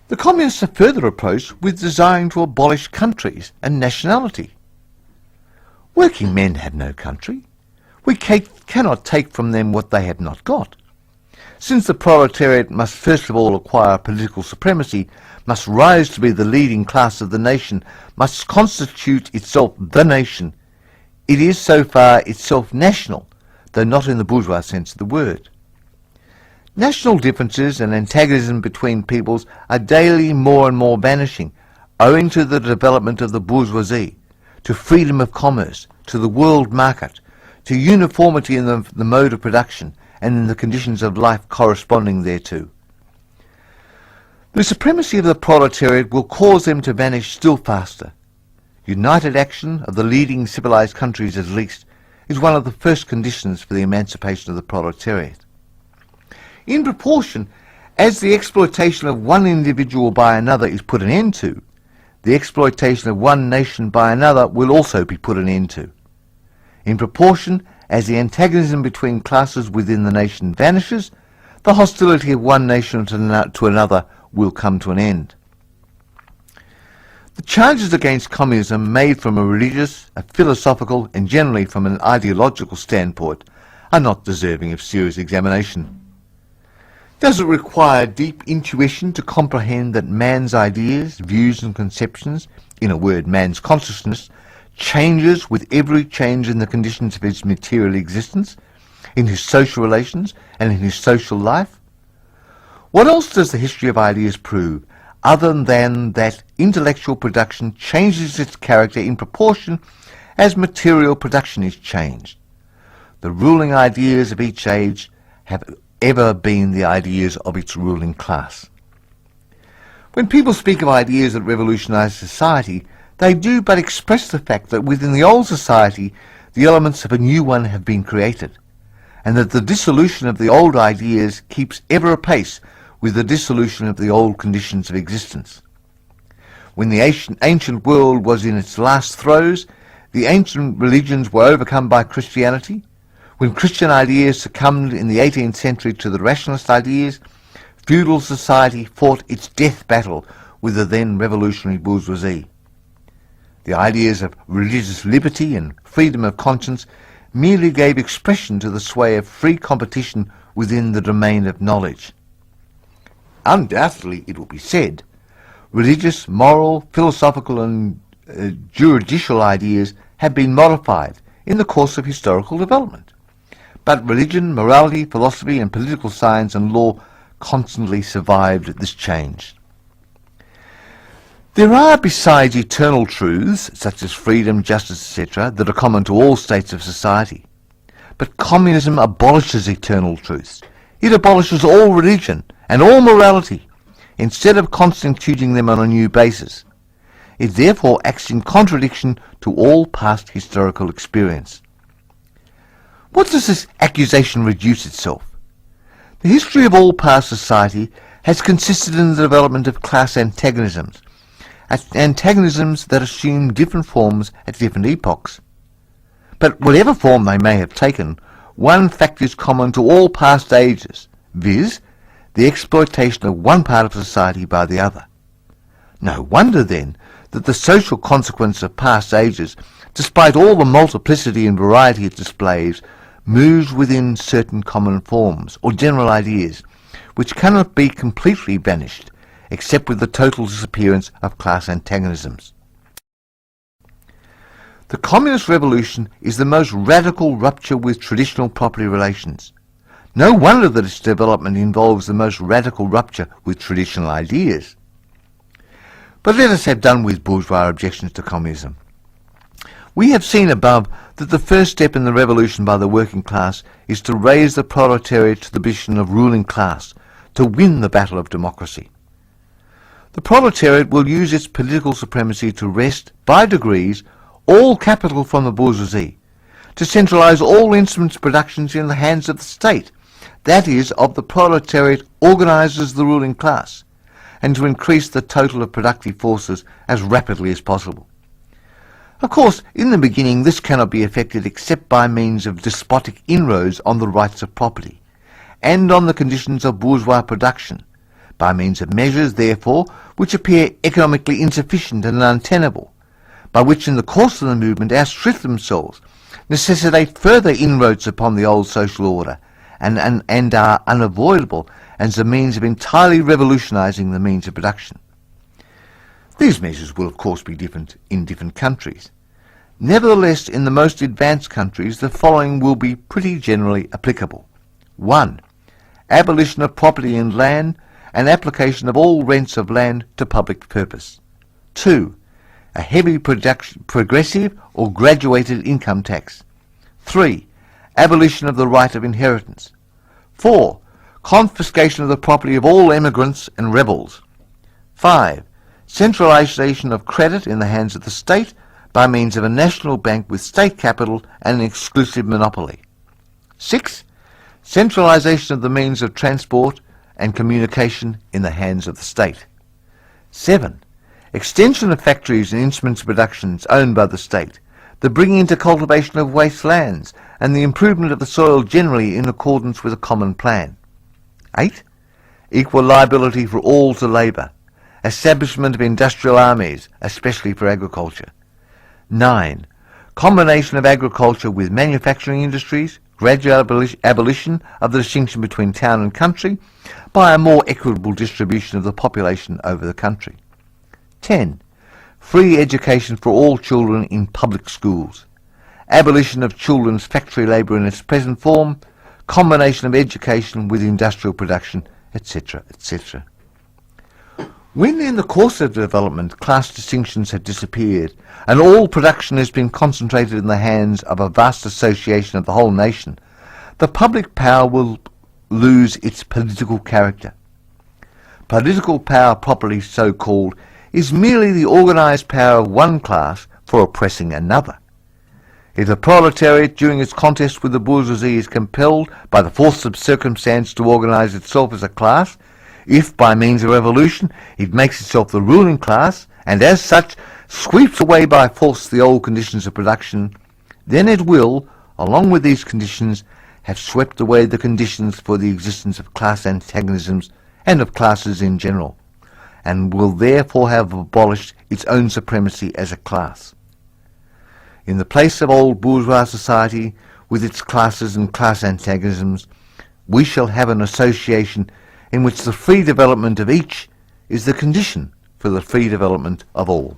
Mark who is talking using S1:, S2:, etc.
S1: The communists are further approached with desiring to abolish countries and nationality. Working men have no country. We cannot take from them what they have not got. Since the proletariat must first of all acquire political supremacy, must rise to be the leading class of the nation, must constitute itself the nation, it is so far itself national, though not in the bourgeois sense of the word. National differences and antagonism between peoples are daily more and more vanishing, owing to the development of the bourgeoisie, to freedom of commerce, to the world market, to uniformity in the mode of production and in the conditions of life corresponding thereto. The supremacy of the proletariat will cause them to vanish still faster. United action of the leading civilized countries, at least, is one of the first conditions for the emancipation of the proletariat. In proportion as the exploitation of one individual by another is put an end to, the exploitation of one nation by another will also be put an end to. In proportion as the antagonism between classes within the nation vanishes, the hostility of one nation to another will come to an end. The charges against communism made from a religious, a philosophical, and generally from an ideological standpoint are not deserving of serious examination. Does it require deep intuition to comprehend that man's ideas, views and conceptions, in a word, man's consciousness, changes with every change in the conditions of his material existence, in his social relations and in his social life? What else does the history of ideas prove, other than that intellectual production changes its character in proportion as material production is changed? The ruling ideas of each age have ever been the ideas of its ruling class. When people speak of ideas that revolutionize society, they do but express the fact that within the old society the elements of a new one have been created, and that the dissolution of the old ideas keeps ever apace with the dissolution of the old conditions of existence. When the ancient world was in its last throes, the ancient religions were overcome by Christianity. When Christian ideas succumbed in the 18th century to the rationalist ideas, feudal society fought its death battle with the then revolutionary bourgeoisie. The ideas of religious liberty and freedom of conscience merely gave expression to the sway of free competition within the domain of knowledge. Undoubtedly, it will be said, religious, moral, philosophical and juridical ideas have been modified in the course of historical development. But religion, morality, philosophy and political science and law constantly survived this change. There are, besides eternal truths, such as freedom, justice, etc., that are common to all states of society. But communism abolishes eternal truths. It abolishes all religion and all morality, instead of constituting them on a new basis. It therefore acts in contradiction to all past historical experience. What does this accusation reduce itself? The history of all past society has consisted in the development of class antagonisms that assume different forms at different epochs. But whatever form they may have taken, one fact is common to all past ages, viz., the exploitation of one part of society by the other. No wonder, then, that the social consequence of past ages, despite all the multiplicity and variety it displays, moves within certain common forms, or general ideas, which cannot be completely banished, except with the total disappearance of class antagonisms. The communist revolution is the most radical rupture with traditional property relations. No wonder that its development involves the most radical rupture with traditional ideas. But let us have done with bourgeois objections to communism. We have seen above that the first step in the revolution by the working class is to raise the proletariat to the position of ruling class, to win the battle of democracy. The proletariat will use its political supremacy to wrest, by degrees, all capital from the bourgeoisie, to centralize all instruments productions in the hands of the state, that is, of the proletariat organized as the ruling class, and to increase the total of productive forces as rapidly as possible. Of course, in the beginning this cannot be effected except by means of despotic inroads on the rights of property, and on the conditions of bourgeois production, by means of measures, therefore, which appear economically insufficient and untenable, by which in the course of the movement outstrip themselves, necessitate further inroads upon the old social order, and are unavoidable as a means of entirely revolutionising the means of production. These measures will of course be different in different countries. Nevertheless, in the most advanced countries, the following will be pretty generally applicable. 1. Abolition of property in land and application of all rents of land to public purpose. 2. A heavy progressive or graduated income tax. 3. Abolition of the right of inheritance. 4. Confiscation of the property of all emigrants and rebels. 5. Centralisation of credit in the hands of the state by means of a national bank with state capital and an exclusive monopoly. 6. Centralisation of the means of transport and communication in the hands of the state. 7. Extension of factories and instruments of production owned by the state, the bringing into cultivation of waste lands, and the improvement of the soil generally in accordance with a common plan. 8. Equal liability for all to labour, establishment of industrial armies, especially for agriculture. 9. Combination of agriculture with manufacturing industries, gradual abolition of the distinction between town and country by a more equitable distribution of the population over the country. 10. Free education for all children in public schools, abolition of children's factory labour in its present form, combination of education with industrial production, etc., etc. When in the course of development class distinctions have disappeared and all production has been concentrated in the hands of a vast association of the whole nation, the public power will lose its political character. Political power, properly so called, is merely the organised power of one class for oppressing another. If the proletariat during its contest with the bourgeoisie is compelled by the force of circumstance to organise itself as a class, if by means of revolution it makes itself the ruling class, and as such sweeps away by force the old conditions of production, then it will, along with these conditions, have swept away the conditions for the existence of class antagonisms and of classes in general, and will therefore have abolished its own supremacy as a class. In the place of old bourgeois society, with its classes and class antagonisms, we shall have an association in which the free development of each is the condition for the free development of all.